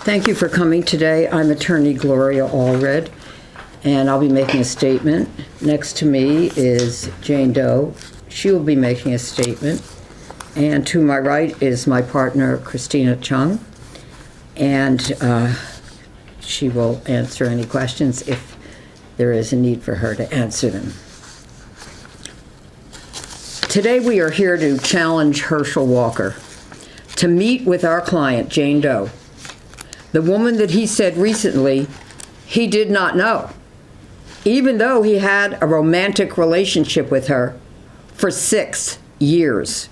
Thank you for coming today. I'm attorney Gloria Allred, and I'll be making a statement. Next to me is Jane Doe. She will be making a statement. And to my right is my partner, Christina Chung, and she will answer any questions if there is a need for her to answer them. Today we are here to challenge Herschel Walker to meet with our client, Jane Doe, the woman that he said recently he did not know, even though he had a romantic relationship with her for 6 years,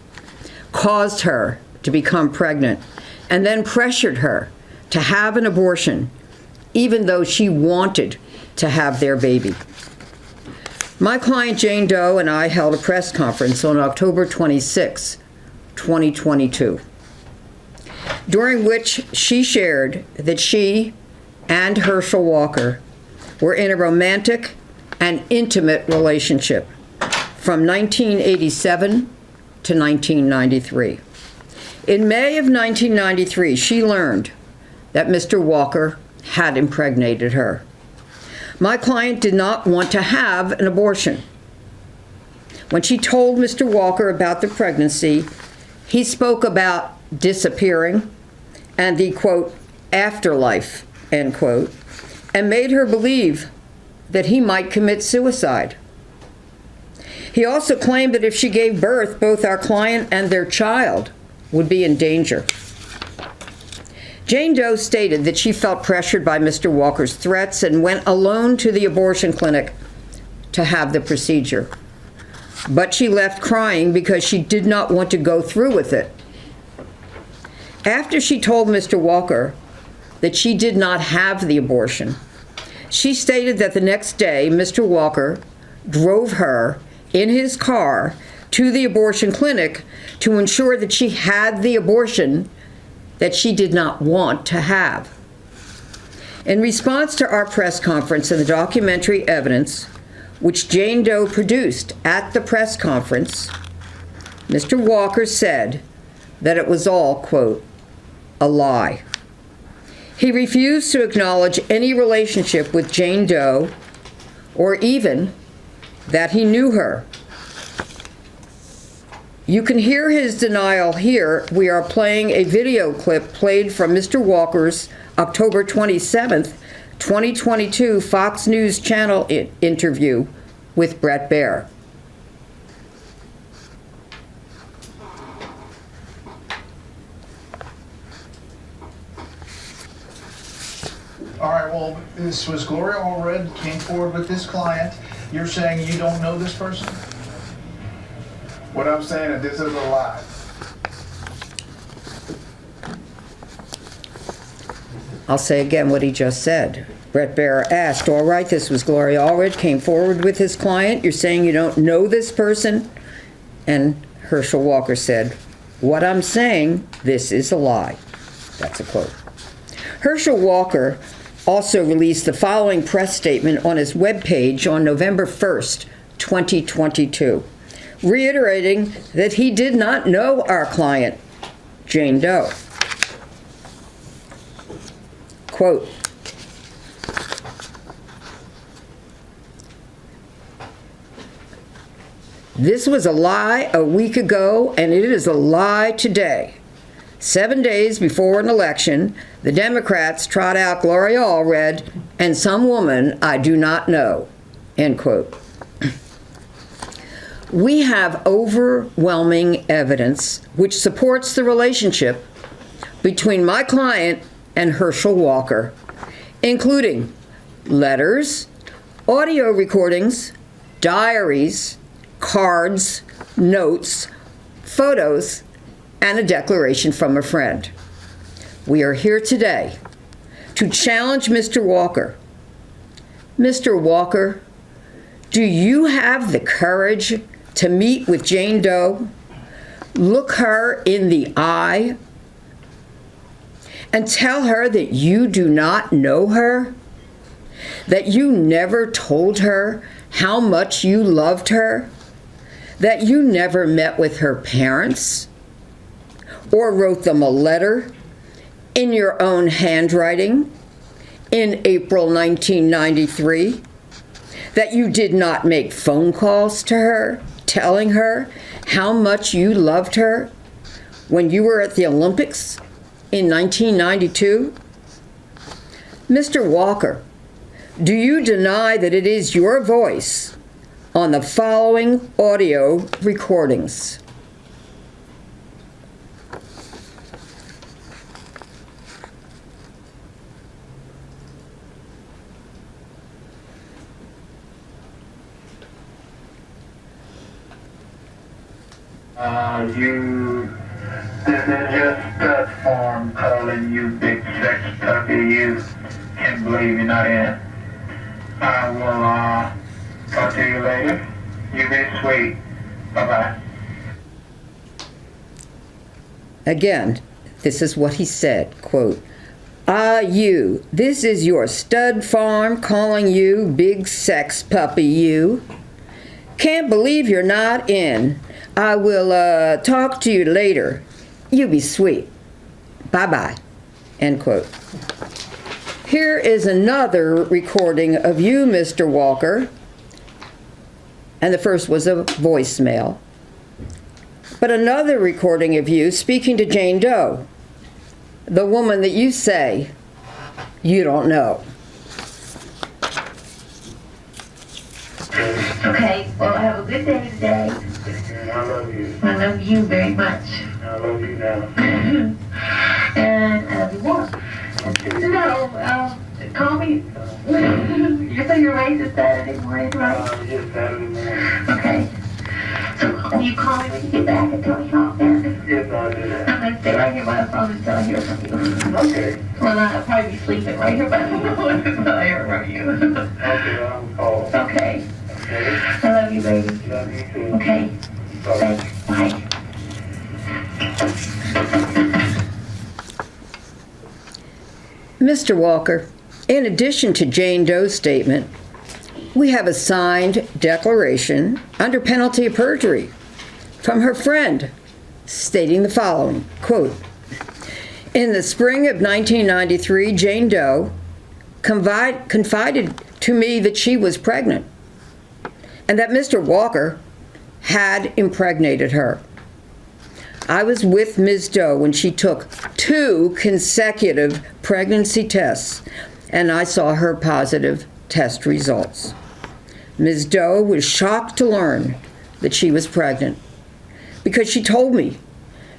caused her to become pregnant, and then pressured her to have an abortion, even though she wanted to have their baby. My client Jane Doe and I held a press conference on October 26, 2022, during which she shared that she and Herschel Walker were in a romantic and intimate relationship from 1987 to 1993. In May of 1993, she learned that Mr. Walker had impregnated her. My client did not want to have an abortion. When she told Mr. Walker about the pregnancy, he spoke about disappearing and the, quote, afterlife, end quote, and made her believe that he might commit suicide. He also claimed that if she gave birth, both our client and their child would be in danger. Jane Doe stated that she felt pressured by Mr. Walker's threats and went alone to the abortion clinic to have the procedure. But she left crying because she did not want to go through with it. After she told Mr. Walker that she did not have the abortion, she stated that the next day Mr. Walker drove her in his car to the abortion clinic to ensure that she had the abortion that she did not want to have. In response to our press conference and the documentary evidence which Jane Doe produced at the press conference, Mr. Walker said that it was all, quote, a lie. He refused to acknowledge any relationship with Jane Doe or even that he knew her. You can hear his denial here. We are playing a video clip played from Mr. Walker's October 27th, 2022 Fox News Channel interview with Bret Baier. All right, well, this was Gloria Allred came forward with this client. You're saying you don't know this person? What I'm saying is this is a lie. I'll say again what he just said. Bret Baier asked, all right, this was Gloria Allred, came forward with his client. You're saying you don't know this person? And Herschel Walker said, what I'm saying, this is a lie. That's a quote. Herschel Walker also released the following press statement on his webpage on November 1st, 2022. Reiterating that he did not know our client, Jane Doe. Quote, this was a lie a week ago, and it is a lie today. 7 days before an election, the Democrats trot out Gloria Allred and some woman I do not know, end quote. We have overwhelming evidence which supports the relationship between my client and Herschel Walker, including letters, audio recordings, diaries, cards, notes, photos, and a declaration from a friend. We are here today to challenge Mr. Walker. Mr. Walker, do you have the courage to meet with Jane Doe, look her in the eye, and tell her that you do not know her? That you never told her how much you loved her? That you never met with her parents? Or wrote them a letter in your own handwriting in April 1993, that you did not make phone calls to her telling her how much you loved her when you were at the Olympics in 1992? Mr. Walker, do you deny that it is your voice on the following audio recordings? This is just stud farm calling you big sex puppy. You can't believe you're not in. I will, talk to you later. You be sweet. Bye-bye. Again, this is what he said, quote, you, this is your stud farm calling you big sex puppy, you. Can't believe you're not in. I will, talk to you later. You be sweet. Bye-bye, end quote. Here is another recording of you, Mr. Walker. And the first was a voicemail. But another recording of you speaking to Jane Doe, the woman that you say you don't know. Okay, well, have a good day today. I love you. I love you very much. I love you now. And I love you more. No, call me. You say you're racist Saturday morning, right? Yes, Saturday morning. Okay. So you call me when you get back and tell me how it went. Yes, I'll do that. I'm gonna stay right here by the phone until I hear from you. Okay. Well, I'll probably be sleeping right here by the phone until I hear from you. Okay, I'm called. Okay. Okay. I love you, baby. Love you too. Okay. Bye. Thanks. Bye. Mr. Walker, in addition to Jane Doe's statement, we have a signed declaration under penalty of perjury from her friend stating the following, quote, in the spring of 1993, Jane Doe confided to me that she was pregnant and that Mr. Walker had impregnated her. I was with Ms. Doe when she took 2 consecutive pregnancy tests, and I saw her positive test results. Ms. Doe was shocked to learn that she was pregnant because she told me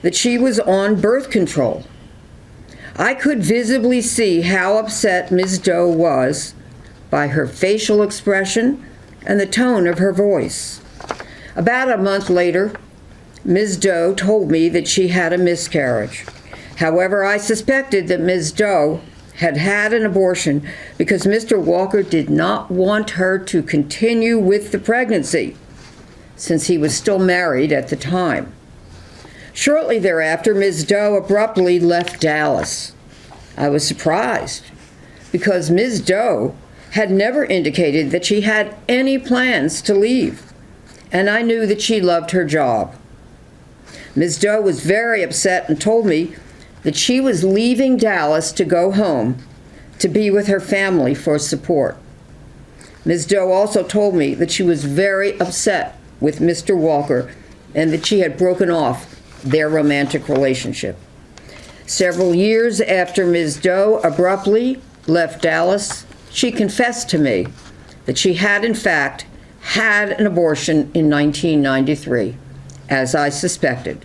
that she was on birth control. I could visibly see how upset Ms. Doe was by her facial expression and the tone of her voice. About a month later, Ms. Doe told me that she had a miscarriage. However, I suspected that Ms. Doe had had an abortion because Mr. Walker did not want her to continue with the pregnancy, since he was still married at the time. Shortly thereafter, Ms. Doe abruptly left Dallas. I was surprised because Ms. Doe had never indicated that she had any plans to leave, and I knew that she loved her job. Ms. Doe was very upset and told me that she was leaving Dallas to go home to be with her family for support. Ms. Doe also told me that she was very upset with Mr. Walker and that she had broken off their romantic relationship. Several years after Ms. Doe abruptly left Dallas, she confessed to me that she had, in fact, had an abortion in 1993, as I suspected.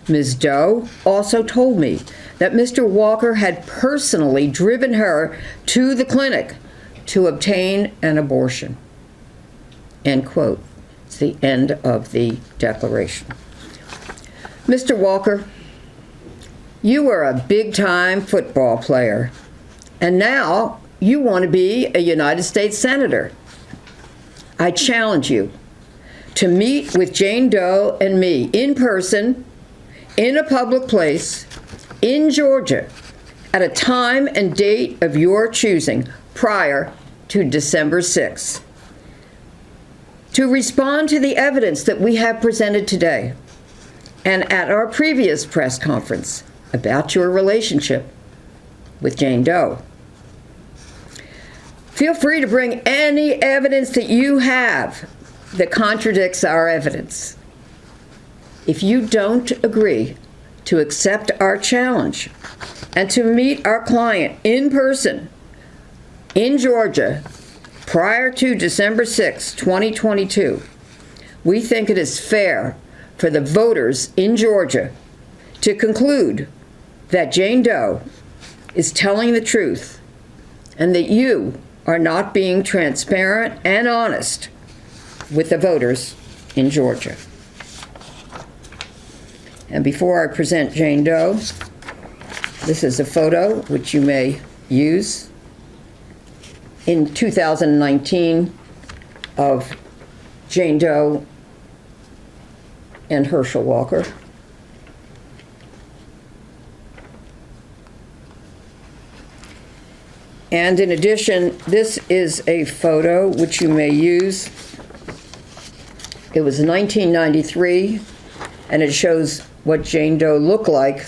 Ms. Doe also told me that Mr. Walker had personally driven her to the clinic to obtain an abortion. End quote. It's the end of the declaration. Mr. Walker, you were a big-time football player, and now you want to be a United States Senator. I challenge you to meet with Jane Doe and me in person, in a public place, in Georgia, at a time and date of your choosing prior to December 6th, to respond to the evidence that we have presented today and at our previous press conference about your relationship with Jane Doe. Feel free to bring any evidence that you have that contradicts our evidence. If you don't agree to accept our challenge and to meet our client in person in Georgia prior to December 6, 2022, we think it is fair for the voters in Georgia to conclude that Jane Doe is telling the truth and that you are not being transparent and honest with the voters in Georgia. And before I present Jane Doe, this is a photo which you may use in 2019 of Jane Doe and Herschel Walker. And in addition, this is a photo which you may use. It was 1993, and it shows what Jane Doe looked like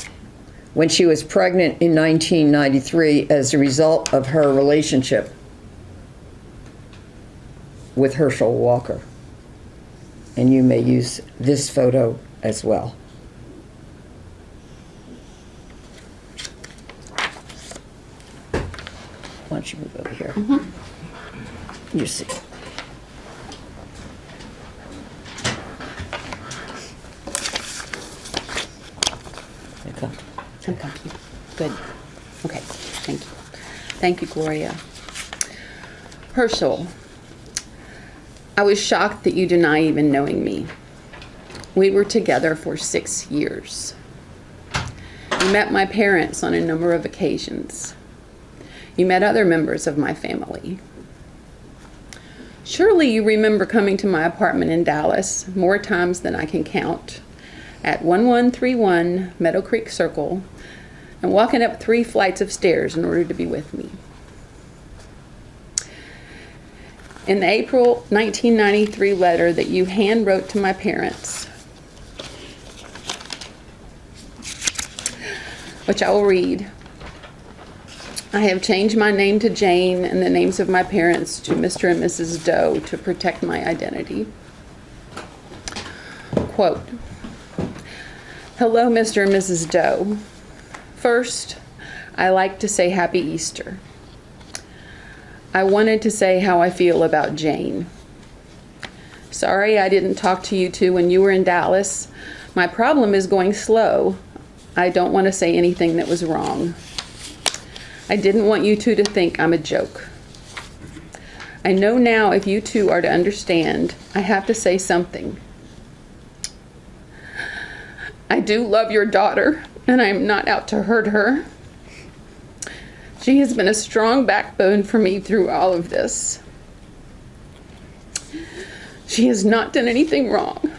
when she was pregnant in 1993 as a result of her relationship with Herschel Walker. And you may use this photo as well. Why don't you move over here? You see. There you go. Okay, good. Okay, thank you. Thank you, Gloria. Herschel, I was shocked that you deny even knowing me. We were together for 6 years. You met my parents on a number of occasions. You met other members of my family. Surely you remember coming to my apartment in Dallas more times than I can count, at 1131 Meadow Creek Circle, and walking up 3 flights of stairs in order to be with me. In the April 1993 letter that you hand wrote to my parents, which I will read, I have changed my name to Jane and the names of my parents to Mr. and Mrs. Doe to protect my identity. Quote, hello, Mr. and Mrs. Doe. First, I like to say Happy Easter. I wanted to say how I feel about Jane. Sorry I didn't talk to you two when you were in Dallas. My problem is going slow. I don't want to say anything that was wrong. I didn't want you two to think I'm a joke. I know now if you two are to understand, I have to say something. I do love your daughter, and I am not out to hurt her. She has been a strong backbone for me through all of this. She has not done anything wrong.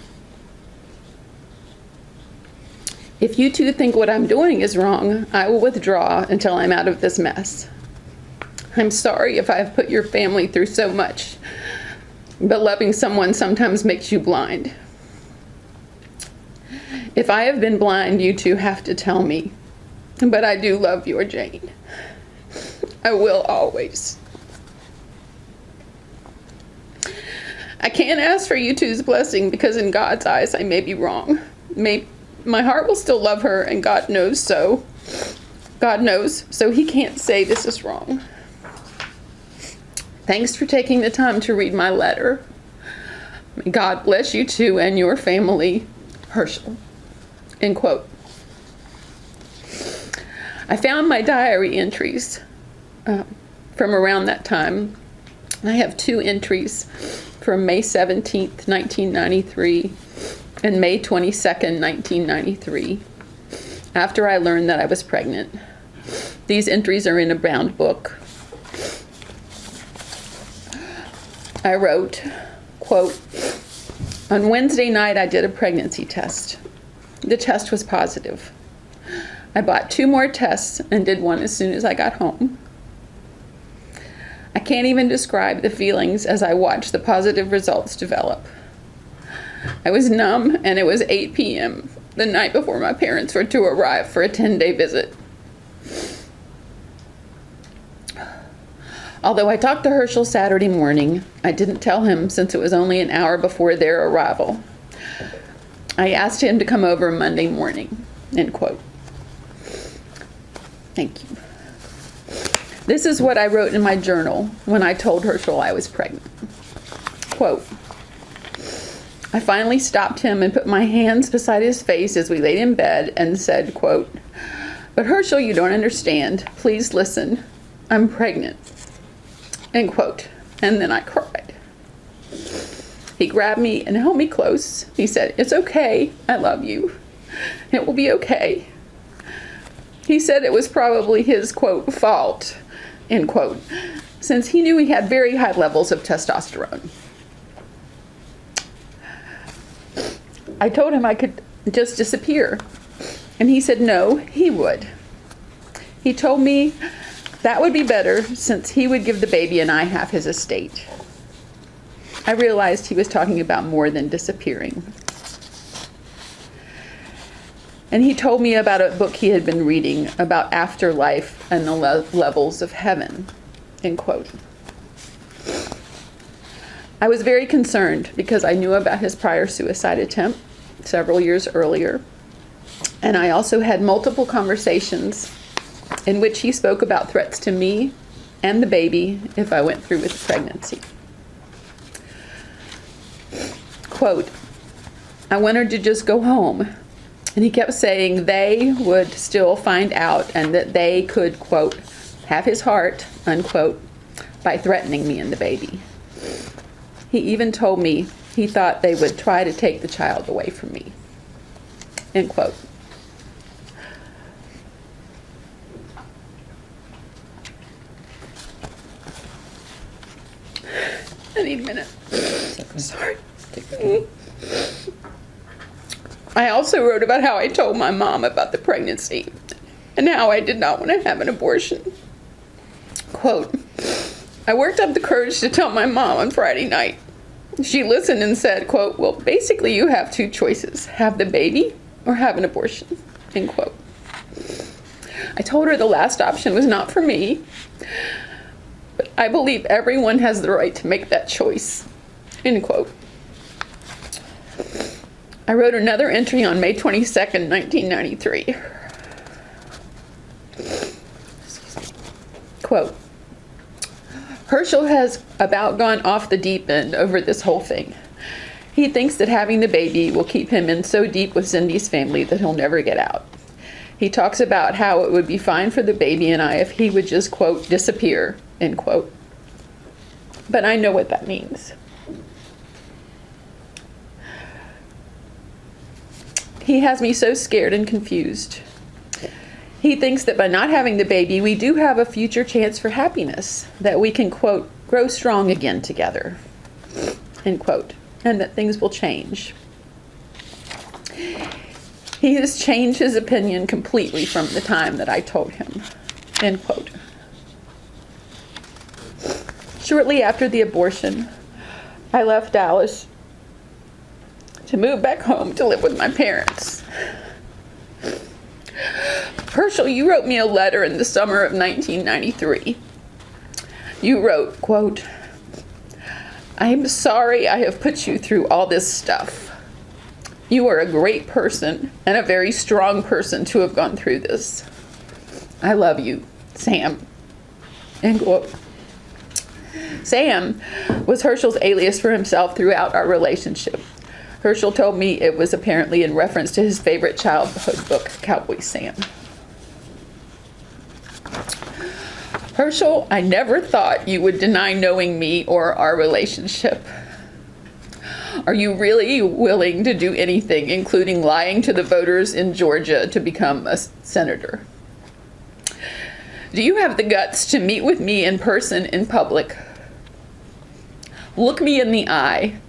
If you two think what I'm doing is wrong, I will withdraw until I'm out of this mess. I'm sorry if I have put your family through so much, but loving someone sometimes makes you blind. If I have been blind, you two have to tell me, but I do love your Jane. I will always. I can't ask for you two's blessing because in God's eyes I may be wrong. My heart will still love her, and God knows so. God knows, so he can't say this is wrong. Thanks for taking the time to read my letter. May God bless you two and your family. Herschel. End quote. I found my diary entries from around that time. I have 2 entries from May 17th, 1993 and May 22nd, 1993, after I learned that I was pregnant. These entries are in a bound book. I wrote, quote, on Wednesday night I did a pregnancy test. The test was positive. I bought 2 more tests and did one as soon as I got home. I can't even describe the feelings as I watched the positive results develop. I was numb, and it was 8 p.m., the night before my parents were to arrive for a 10-day visit. Although I talked to Herschel Saturday morning, I didn't tell him since it was only an hour before their arrival. I asked him to come over Monday morning, end quote. Thank you. This is what I wrote in my journal when I told Herschel I was pregnant. Quote, I finally stopped him and put my hands beside his face as we laid in bed and said, quote, but Herschel, you don't understand. Please listen. I'm pregnant. End quote. And then I cried. He grabbed me and held me close. He said, it's okay. I love you. It will be okay. He said it was probably his, quote, fault, end quote, since he knew he had very high levels of testosterone. I told him I could just disappear, and he said no, he would. He told me that would be better since he would give the baby and I half his estate. I realized he was talking about more than disappearing. And he told me about a book he had been reading about afterlife and the levels of heaven, end quote. I was very concerned because I knew about his prior suicide attempt several years earlier. And I also had multiple conversations in which he spoke about threats to me and the baby if I went through with the pregnancy. Quote, I wanted to just go home. And he kept saying they would still find out and that they could, quote, have his heart, unquote, by threatening me and the baby. He even told me he thought they would try to take the child away from me, end quote. I need a minute. Sorry. I also wrote about how I told my mom about the pregnancy and how I did not want to have an abortion. Quote, I worked up the courage to tell my mom on Friday night. She listened and said, quote, well, basically you have two choices, have the baby or have an abortion, end quote. I told her the last option was not for me, but I believe everyone has the right to make that choice, end quote. I wrote another entry on May 22nd, 1993. Quote, Herschel has about gone off the deep end over this whole thing. He thinks that having the baby will keep him in so deep with Cindy's family that he'll never get out. He talks about how it would be fine for the baby and I if he would just, quote, disappear, end quote. But I know what that means. He has me so scared and confused. He thinks that by not having the baby, we do have a future chance for happiness, that we can, quote, grow strong again together, end quote, and that things will change. He has changed his opinion completely from the time that I told him, end quote. Shortly after the abortion, I left Dallas to move back home to live with my parents. Herschel, you wrote me a letter in the summer of 1993. You wrote, quote, I am sorry I have put you through all this stuff. You are a great person and a very strong person to have gone through this. I love you, Sam, end quote. Sam was Herschel's alias for himself throughout our relationship. Herschel told me it was apparently in reference to his favorite childhood book, Cowboy Sam. Herschel, I never thought you would deny knowing me or our relationship. Are you really willing to do anything, including lying to the voters in Georgia to become a senator? Do you have the guts to meet with me in person in public? Look me in the eye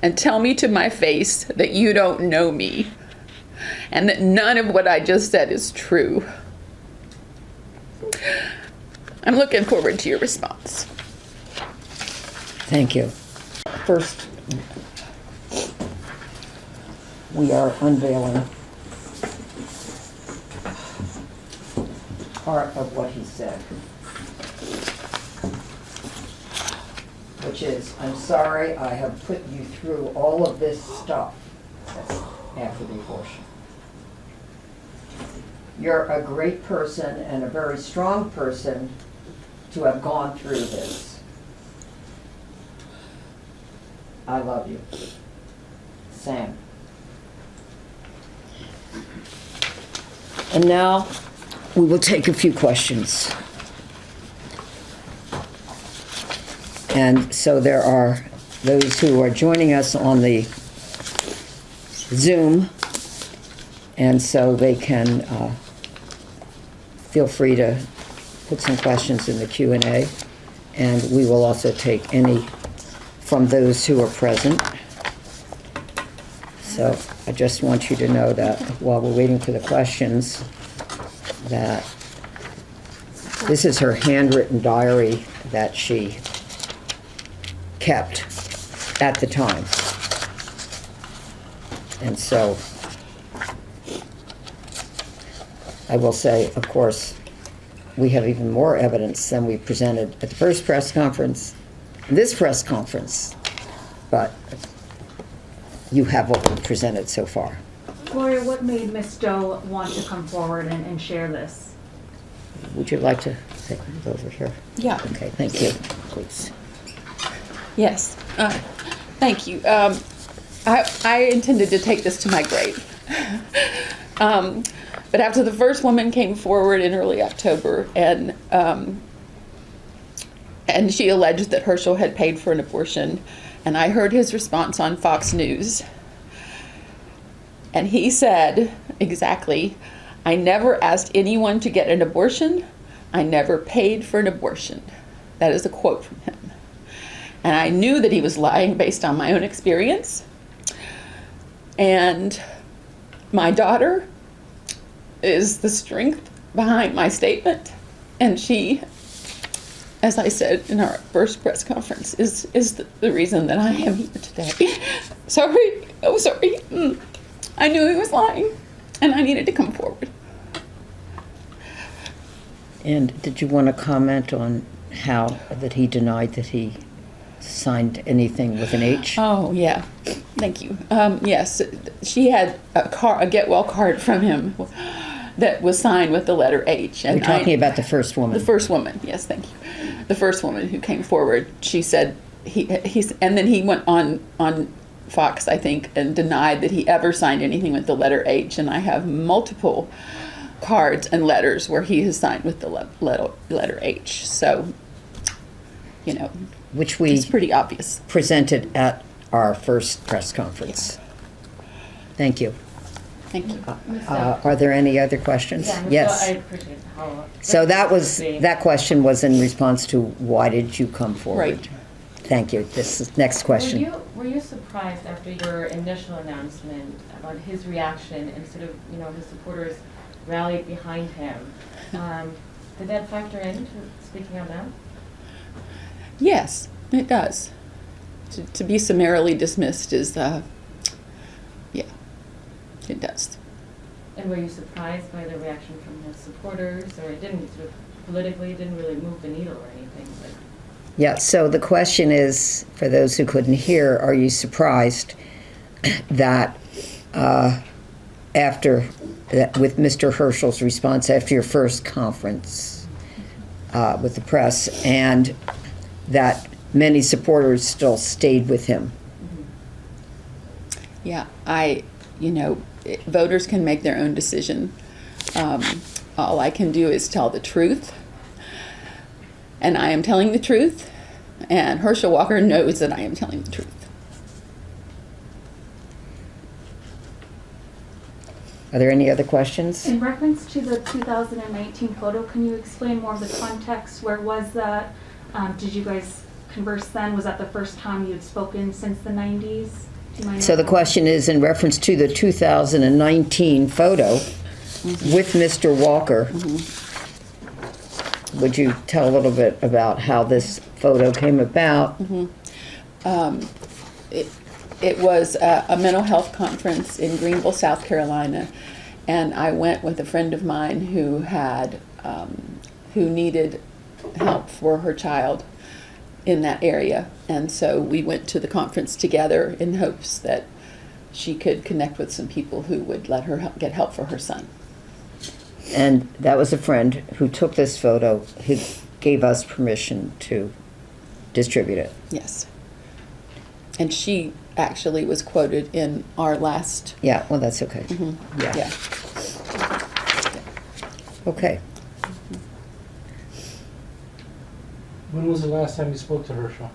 and tell me to my face that you don't know me and that none of what I just said is true. I'm looking forward to your response. Thank you. First, we are unveiling part of what he said. which is, I'm sorry I have put you through all of this stuff. That's after the abortion. You're a great person and a very strong person to have gone through this. I love you. Sam. And now we will take a few questions. And so there are those who are joining us on the Zoom, and so they can feel free to put some questions in the Q&A, and we will also take any from those who are present. So I just want you to know that while we're waiting for the questions, that this is her handwritten diary that she kept at the time. And so I will say, of course, we have even more evidence than we presented at the first press conference, this press conference, but you have what we presented so far. Gloria, what made Miss Doe want to come forward and share this? Would you like to take it over here? Yeah. Okay, thank you, please. Yes. Thank you. I intended to take this to my grave. But after the first woman came forward in early October and she alleged that Herschel had paid for an abortion, and I heard his response on Fox News. And he said exactly, I never asked anyone to get an abortion. I never paid for an abortion. That is a quote from him. And I knew that he was lying based on my own experience. And my daughter is the strength behind my statement. And she, as I said in our first press conference, is the reason that I am here today. Sorry. Oh, sorry. I knew he was lying, and I needed to come forward. And did you want to comment on how that he denied that he signed anything with an H? Oh, yeah. Thank you. Yes, she had a get well card from him that was signed with the letter H. And We're talking about the first woman. The first woman, yes, thank you. The first woman who came forward, she said, he's, and then he went on Fox, I think, and denied that he ever signed anything with the letter H. And I have multiple cards and letters where he has signed with the letter H. So, you know, which we it's pretty obvious. Presented at our first press conference. Yeah. Thank you. Thank you. Are there any other questions? Yeah, yes. I appreciate how. So that question was in response to why did you come forward? Right. Thank you. This is next question. Were you surprised after your initial announcement about his reaction and sort of, his supporters rallied behind him? Did that factor into speaking out now? Yes, it does. To be summarily dismissed is, yeah, it does. And were you surprised by the reaction from his supporters, or it didn't sort of politically didn't really move the needle or anything? But yeah, so the question is, for those who couldn't hear, are you surprised that with Mr. Herschel's response after your first conference with the press, and that many supporters still stayed with him? Yeah, voters can make their own decision. All I can do is tell the truth. And I am telling the truth. And Herschel Walker knows that I am telling the truth. Are there any other questions? In reference to the 2019 photo, can you explain more of the context? Where was that? Did you guys converse then? Was that the first time you had spoken since the 90s? Do you mind? So the question is in reference to the 2019 photo with Mr. Walker. Would you tell a little bit about how this photo came about? It was a mental health conference in Greenville, South Carolina, and I went with a friend of mine who had who needed help for her child, in that area. And so we went to the conference together in hopes that she could connect with some people who would let her get help for her son. And that was a friend who took this photo, who gave us permission to distribute it. Yes. And she actually was quoted in our last. Yeah, well, that's okay. Yeah. Okay. When was the last time you spoke to Herschel?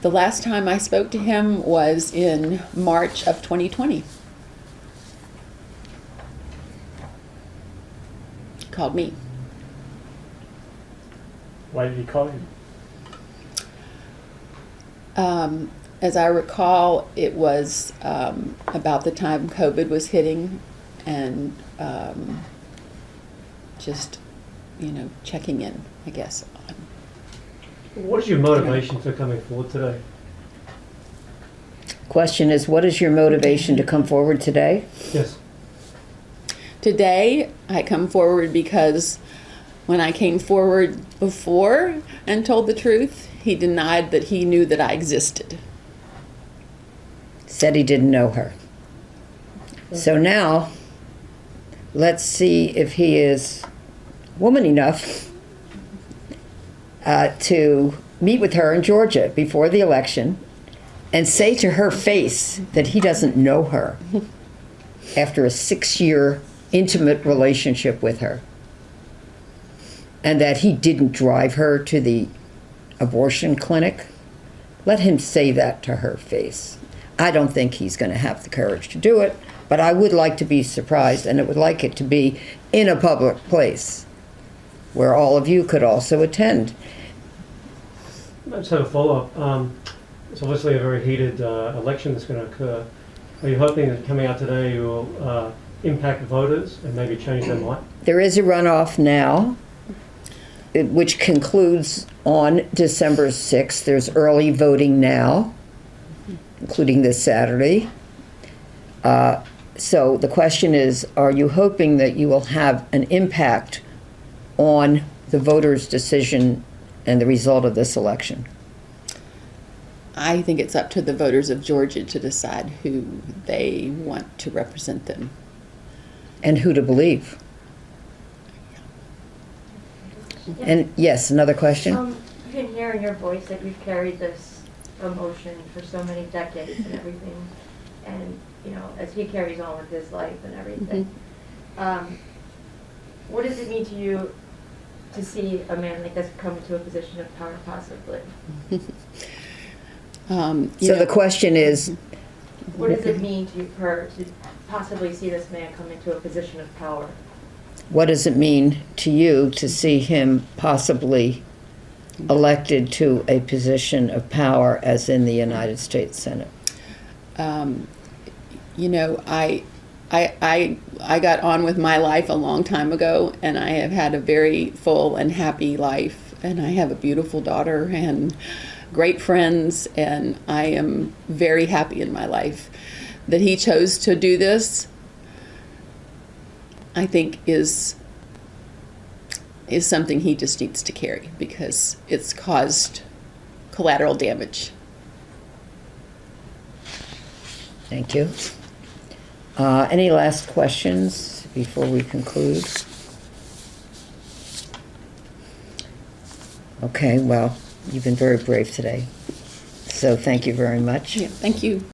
The last time I spoke to him was in March of 2020. He called me. Why did he call you? As I recall, it was about the time COVID was hitting, and just, checking in, I guess. What is your motivation for coming forward today? Question is, what is your motivation to come forward today? Yes. Today, I come forward because when I came forward before and told the truth, he denied that he knew that I existed. Said he didn't know her. So now, let's see if he is woman enough to meet with her in Georgia before the election and say to her face that he doesn't know her after a 6-year intimate relationship with her, and that he didn't drive her to the abortion clinic. Let him say that to her face. I don't think he's going to have the courage to do it, but I would like to be surprised, and I would like it to be in a public place where all of you could also attend. I just have a follow-up. It's obviously a very heated election that's going to occur. Are you hoping that coming out today will impact voters and maybe change their mind? There is a runoff now, which concludes on December 6th. There's early voting now, including this Saturday. So the question is, are you hoping that you will have an impact on the voters' decision and the result of this election? I think it's up to the voters of Georgia to decide who they want to represent them. And who to believe? And yes, another question? You can hear in your voice that you've carried this emotion for so many decades and everything. And, as he carries on with his life and everything. What does it mean to you to see a man like this come into a position of power possibly? So the question is, What does it mean to her to possibly see this man come into a position of power? what does it mean to you to see him possibly elected to a position of power as in the United States Senate? I got on with my life a long time ago, and I have had a very full and happy life, and I have a beautiful daughter and great friends, and I am very happy in my life. That he chose to do this, I think, is something he just needs to carry, because it's caused collateral damage. Thank you. Any last questions before we conclude? Okay, well, you've been very brave today. So thank you very much. Yeah, thank you.